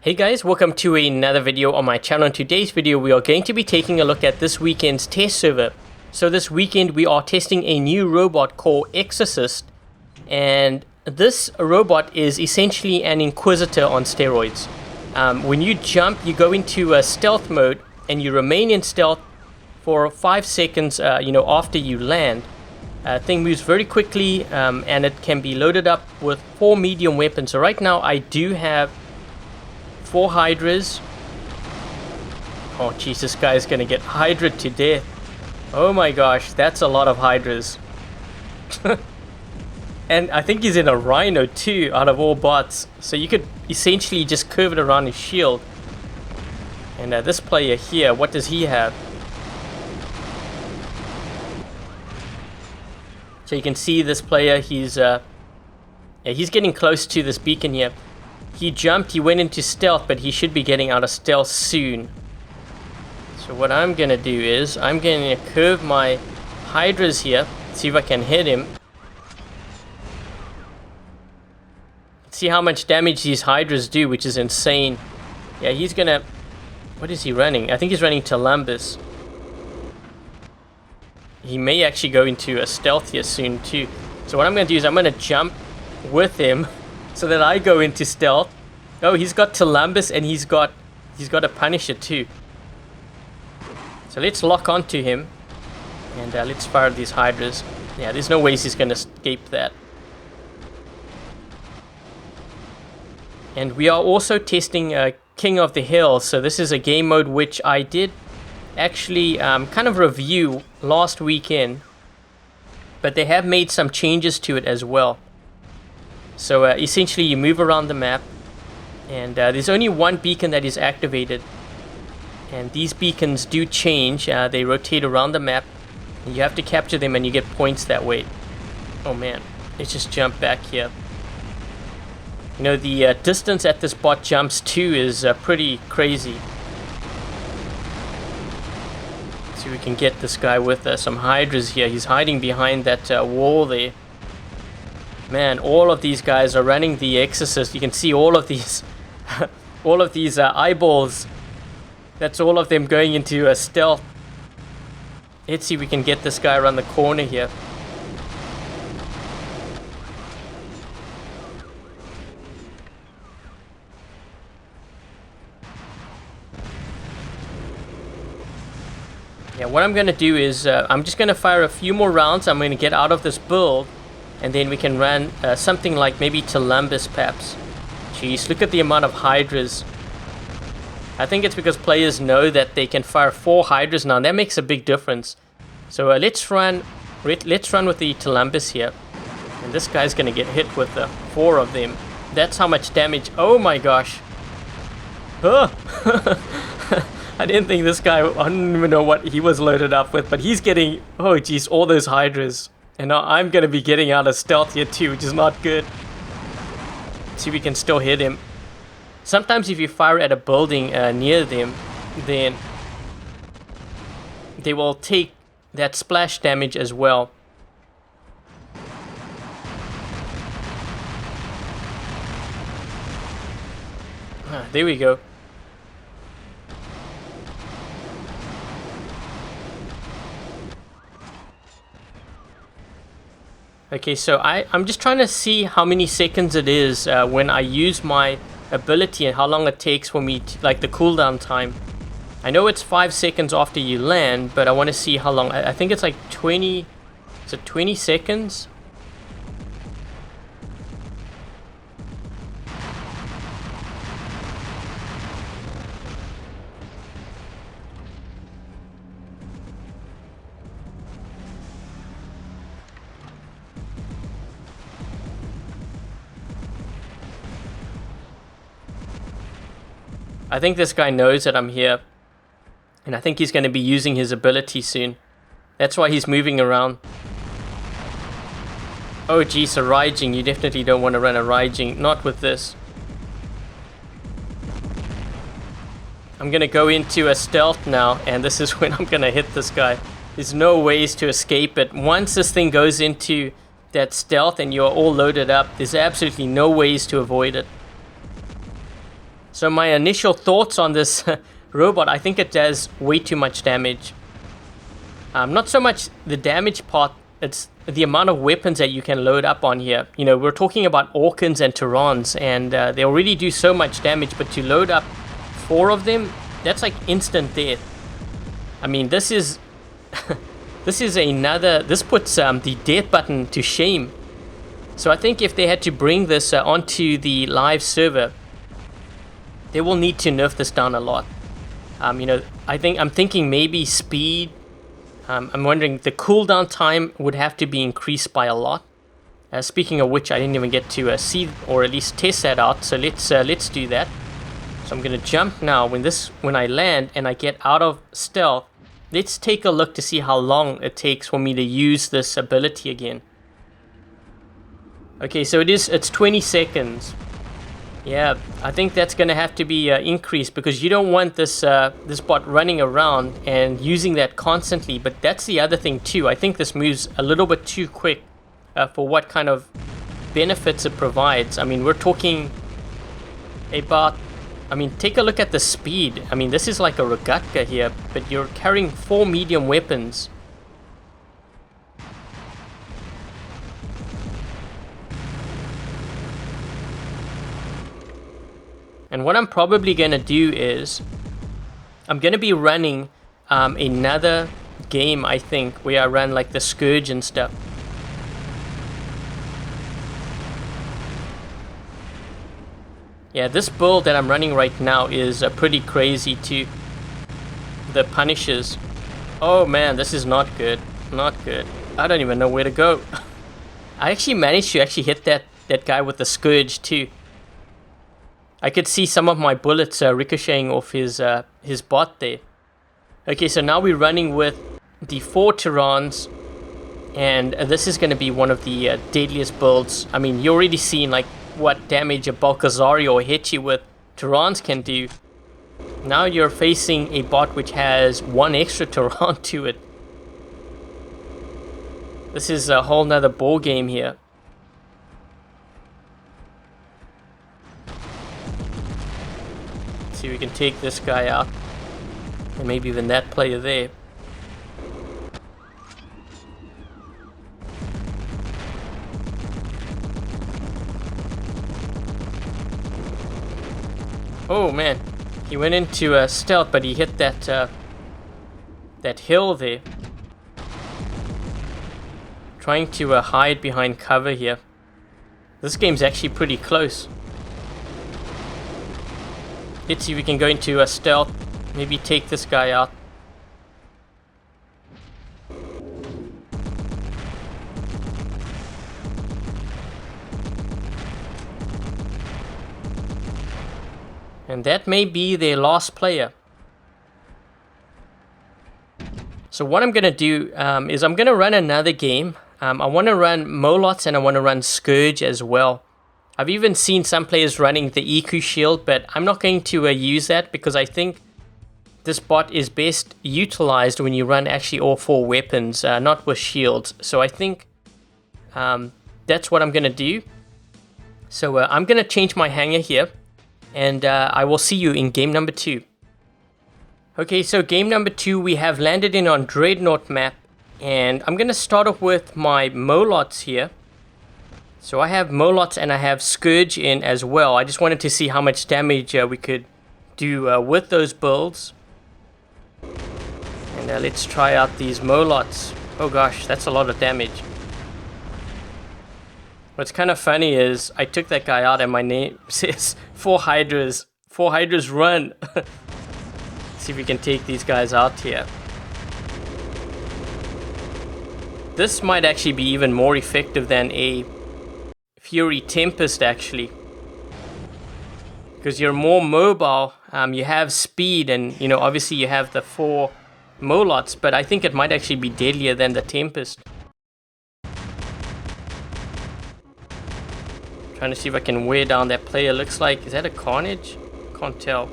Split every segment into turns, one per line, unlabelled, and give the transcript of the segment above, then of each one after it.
Hey guys, welcome to another video on my channel. In today's video we are going to be taking a look at this weekend's test server. So this weekend we are testing a new robot called Exorcist, and this robot is essentially an Inquisitor on steroids. When you jump, you go into stealth mode and you remain in stealth for 5 seconds after you land. Thing moves very quickly, and it can be loaded up with 4 medium weapons. So right now I do have 4 Hydras. Oh jeez, this guy is gonna get Hydra'd to death. Oh my gosh, that's a lot of Hydras. And I think he's in a Rhino too, out of all bots. So you could essentially just curve it around his shield. And this player here, what does he have? So you can see this player, he's getting close to this beacon here. He jumped, he went into stealth, but he should be getting out of stealth soon. So what I'm gonna do is, I'm gonna curve my Hydras here, see if I can hit him. See how much damage these Hydras do, which is insane. Yeah, he's gonna... What is he running? I think he's running Columbus. He may actually go into a stealth here soon too. So what I'm gonna do is I'm gonna jump with him so that I go into stealth. Oh, he's got Columbus and he's got a Punisher too. So let's lock onto him and let's fire these Hydras. Yeah, there's no ways he's gonna escape that. And we are also testing King of the Hill. So this is a game mode which I did actually kind of review last weekend, but they have made some changes to it as well. So essentially you move around the map, and there's only one beacon that is activated, and these beacons do change. They rotate around the map and you have to capture them and you get points that way. Oh man, let's just jump back here. You know, the distance at this bot jumps to is pretty crazy. See if we can get this guy with some Hydras here. He's hiding behind that wall there. Man, all of these guys are running the Exorcist. You can see all of these all of these eyeballs. That's all of them going into a stealth. Let's see if we can get this guy around the corner here. Yeah, what I'm going to do is I'm just going to fire a few more rounds. I'm going to get out of this build, and then we can run something like maybe Columbus perhaps. Jeez, look at the amount of Hydras. I think it's because players know that they can fire 4 Hydras now, and that makes a big difference. So let's run with the Columbus here. And this guy's going to get hit with 4 of them. That's how much damage. Oh my gosh. Oh. I didn't think this guy, I don't even know what he was loaded up with, but he's getting, oh geez, all those Hydras. And now I'm going to be getting out of stealth here too, which is not good. Let's see if we can still hit him. Sometimes if you fire at a building near them, then they will take that splash damage as well. There we go. Okay, so I'm just trying to see how many seconds it is when I use my ability and how long it takes for me to, like the cooldown time. I know it's 5 seconds after you land, but I want to see how long. I think it's like 20, is it 20 seconds? I think this guy knows that I'm here, and I think he's going to be using his ability soon. That's why he's moving around. Oh geez, a Raijing. You definitely don't want to run a Raijing, not with this. I'm going to go into a stealth now, and this is when I'm going to hit this guy. There's no ways to escape it. Once this thing goes into that stealth and you're all loaded up, there's absolutely no ways to avoid it. So my initial thoughts on this robot, I think it does way too much damage. Not so much the damage part, it's the amount of weapons that you can load up on here. You know, we're talking about Orkans and Tyrans, and they already do so much damage, but to load up 4 of them, that's like instant death. I mean, this is this puts the death button to shame. So I think if they had to bring this onto the live server, they will need to nerf this down a lot. You know, I'm thinking maybe speed. I'm wondering the cooldown time would have to be increased by a lot. Speaking of which, I didn't even get to see or at least test that out. So let's do that. So I'm gonna jump now. When I land and I get out of stealth, let's take a look to see how long it takes for me to use this ability again. Okay, so it's 20 seconds. Yeah, I think that's gonna have to be increased, because you don't want this bot running around and using that constantly. But that's the other thing too. I think this moves a little bit too quick for what kind of benefits it provides. I mean, we're talking about, I mean, take a look at the speed. I mean, this is like a Rogatka here, but you're carrying 4 medium weapons. And what I'm probably going to do is, I'm going to be running another game, I think, where I run like the Scourge and stuff. Yeah, this build that I'm running right now is pretty crazy too. The Punishers. Oh man, this is not good. Not good. I don't even know where to go. I actually managed to hit that guy with the Scourge too. I could see some of my bullets ricocheting off his bot there. Okay, so now we're running with the 4 Tyrans, and this is going to be one of the deadliest builds. I mean, you're already seeing like what damage a Balkazario or Hechi with Tyrans can do. Now you're facing a bot which has 1 extra Tyran to it. This is a whole nother ball game here. See, we can take this guy out, and maybe even that player there. Oh man, he went into stealth, but he hit that hill there. Trying to hide behind cover here. This game's actually pretty close. Let's see if we can go into a stealth, maybe take this guy out. And that may be their last player. So what I'm going to do is I'm going to run another game. I want to run Molots and I want to run Scourge as well. I've even seen some players running the EQ shield, but I'm not going to use that, because I think this bot is best utilized when you run actually all 4 weapons, not with shields. So I think that's what I'm going to do. So I'm going to change my hanger here, and I will see you in game number 2. Okay, so game number 2, we have landed in on Dreadnought map, and I'm going to start off with my Molots here. So I have Molots and I have Scourge in as well. I just wanted to see how much damage we could do with those builds. And let's try out these Molots. Oh gosh, that's a lot of damage. What's kind of funny is I took that guy out and my name says 4 Hydras. 4 Hydras run. See if we can take these guys out here. This might actually be even more effective than a Fury Tempest actually, because you're more mobile, you have speed, and you know, obviously you have the 4 Molots, but I think it might actually be deadlier than the Tempest. Trying to see if I can wear down that player. Looks like, is that a Carnage? Can't tell.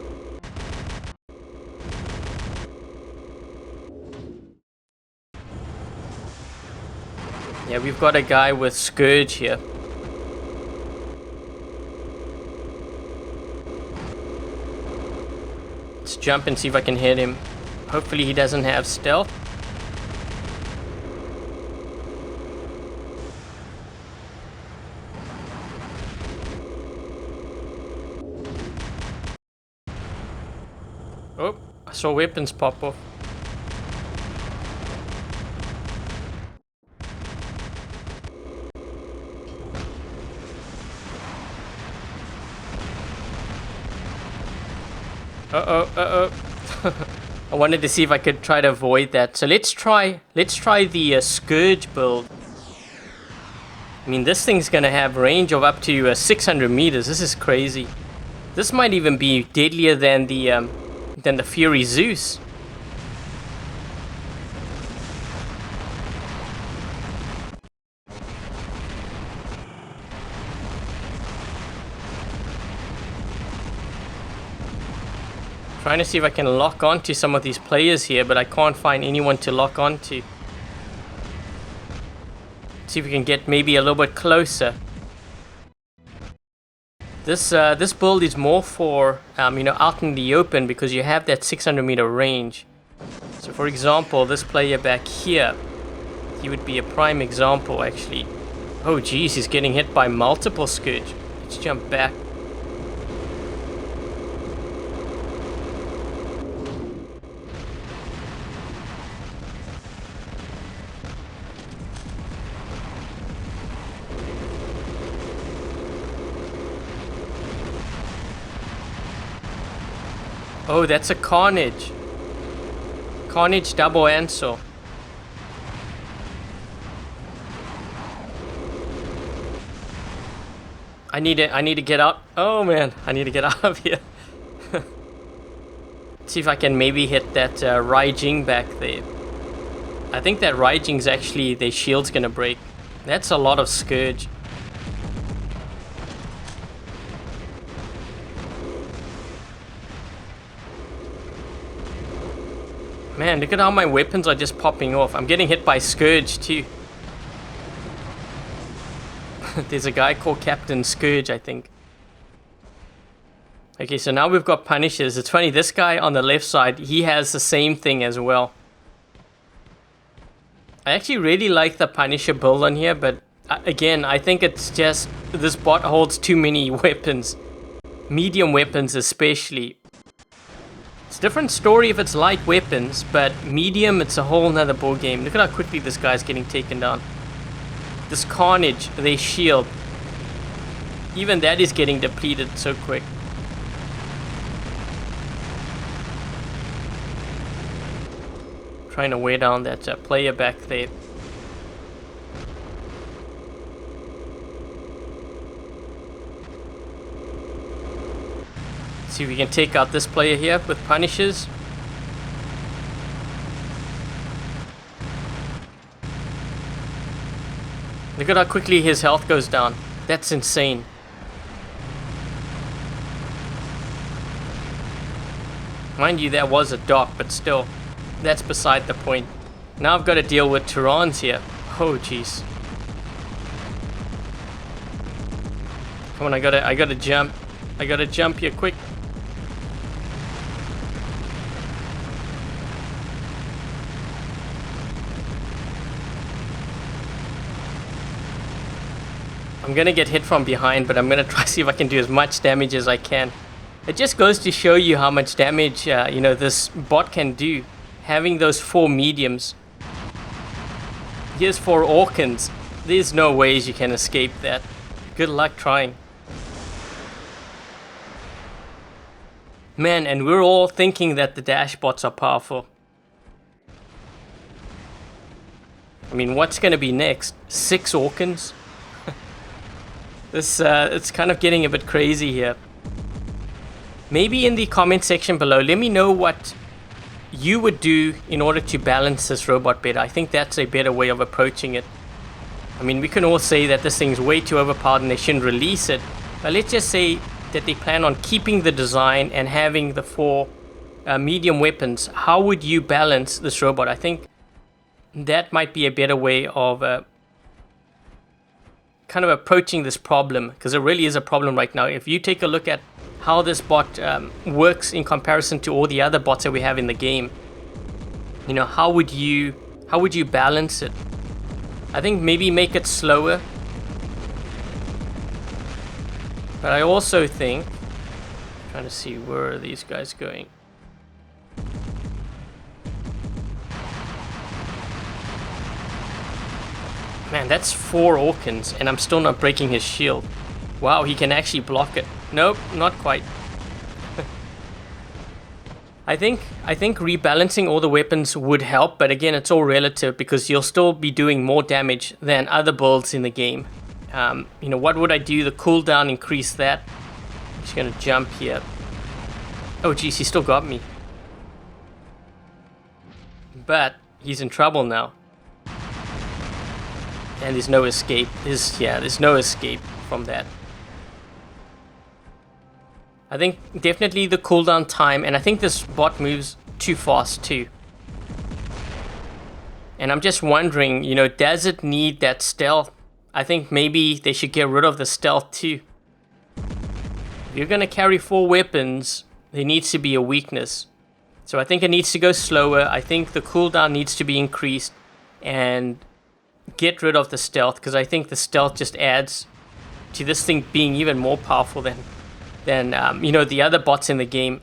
Yeah, we've got a guy with Scourge here. just jump and see if I can hit him. Hopefully he doesn't have stealth. Oh, I saw weapons pop off. Uh-oh. I wanted to see if I could try to avoid that. So let's try the Scourge build. I mean, this thing's gonna have range of up to 600 meters. This is crazy. This might even be deadlier than the Fury Zeus. Trying to see if I can lock onto some of these players here, but I can't find anyone to lock onto. See if we can get maybe a little bit closer. This build is more for out in the open because you have that 600 meter range. So for example, this player back here, he would be a prime example actually. Oh geez, he's getting hit by multiple Scourge. Let's jump back. Oh, that's a Carnage. Carnage double answer. I need to get out. Oh man, I need to get out of here. See if I can maybe hit that Raijing back there. I think that Raijing's actually, their shield's gonna break. That's a lot of Scourge. Man, look at how my weapons are just popping off. I'm getting hit by Scourge too. There's a guy called Captain Scourge, I think. Okay, so now we've got Punishers. It's funny, this guy on the left side, he has the same thing as well. I actually really like the Punisher build on here, but again, I think it's just this bot holds too many weapons. Medium weapons especially. It's a different story if it's light weapons, but medium, it's a whole nother ball game. Look at how quickly this guy's getting taken down. This Carnage, their shield. Even that is getting depleted so quick. Trying to wear down that player back there. See if we can take out this player here with Punishers. Look at how quickly his health goes down. That's insane. Mind you, that was a dock, but still, that's beside the point. Now I've got to deal with Tyrans here. Oh jeez. Come on, I gotta jump. I gotta jump here quick. I'm gonna get hit from behind, but I'm gonna try to see if I can do as much damage as I can. It just goes to show you how much damage this bot can do, having those 4 mediums. Here's 4 Orkans. There's no ways you can escape that. Good luck trying. Man, and we're all thinking that the dash bots are powerful. I mean, what's gonna be next? 6 Orkans? It's kind of getting a bit crazy here. Maybe in the comment section below, let me know what you would do in order to balance this robot better. I think that's a better way of approaching it. I mean, we can all say that this thing's way too overpowered and they shouldn't release it. But let's just say that they plan on keeping the design and having the 4 medium weapons. How would you balance this robot? I think that might be a better way of kind of approaching this problem, because it really is a problem right now. If you take a look at how this bot works in comparison to all the other bots that we have in the game. You know, how would you balance it? I think maybe make it slower. But I also think, trying to see where are these guys going. Man, that's 4 Orkans, and I'm still not breaking his shield. Wow, he can actually block it. Nope, not quite. I think rebalancing all the weapons would help, but again, it's all relative because you'll still be doing more damage than other builds in the game. You know, what would I do? The cooldown, increase that. I'm just gonna jump here. Oh geez, he still got me. But he's in trouble now. And there's no escape. There's no escape from that. I think definitely the cooldown time, and I think this bot moves too fast too. And I'm just wondering, you know, does it need that stealth? I think maybe they should get rid of the stealth too. If you're gonna carry 4 weapons, there needs to be a weakness. So I think it needs to go slower. I think the cooldown needs to be increased and get rid of the stealth, because I think the stealth just adds to this thing being even more powerful than you know, the other bots in the game.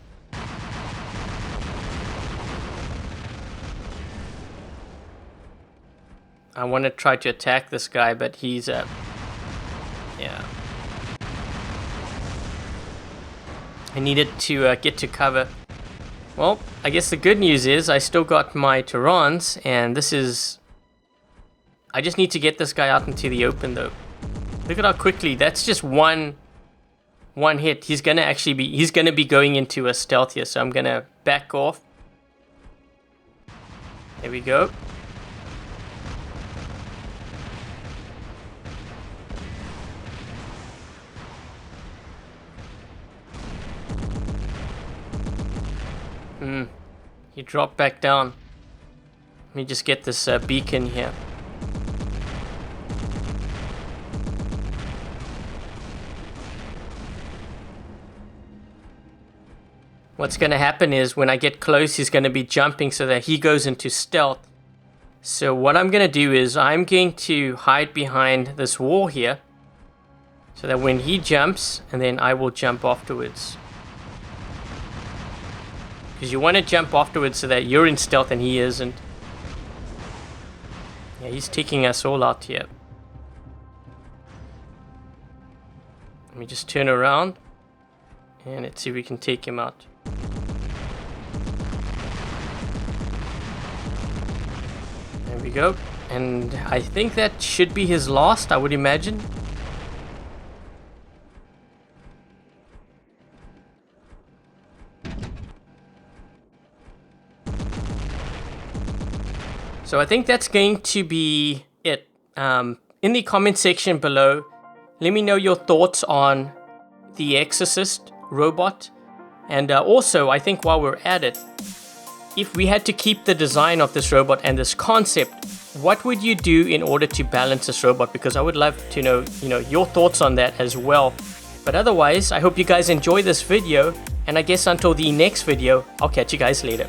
I want to try to attack this guy, but he's yeah. I needed to get to cover. Well, I guess the good news is I still got my Terrans, and this is... I just need to get this guy out into the open though. Look at how quickly, that's just one hit. He's gonna be going into a stealth here, so I'm gonna back off. There we go. He dropped back down. Let me just get this beacon here. What's going to happen is when I get close, he's going to be jumping so that he goes into stealth. So what I'm going to do is I'm going to hide behind this wall here so that when he jumps, and then I will jump afterwards. Because you want to jump afterwards so that you're in stealth and he isn't. Yeah, he's taking us all out here. Let me just turn around and let's see if we can take him out. There we go. And I think that should be his last, I would imagine. So I think that's going to be it. In the comment section below, let me know your thoughts on the Exorcist robot. And also, I think while we're at it, if we had to keep the design of this robot and this concept, what would you do in order to balance this robot? Because I would love to know, your thoughts on that as well. But otherwise, I hope you guys enjoy this video. And I guess until the next video, I'll catch you guys later.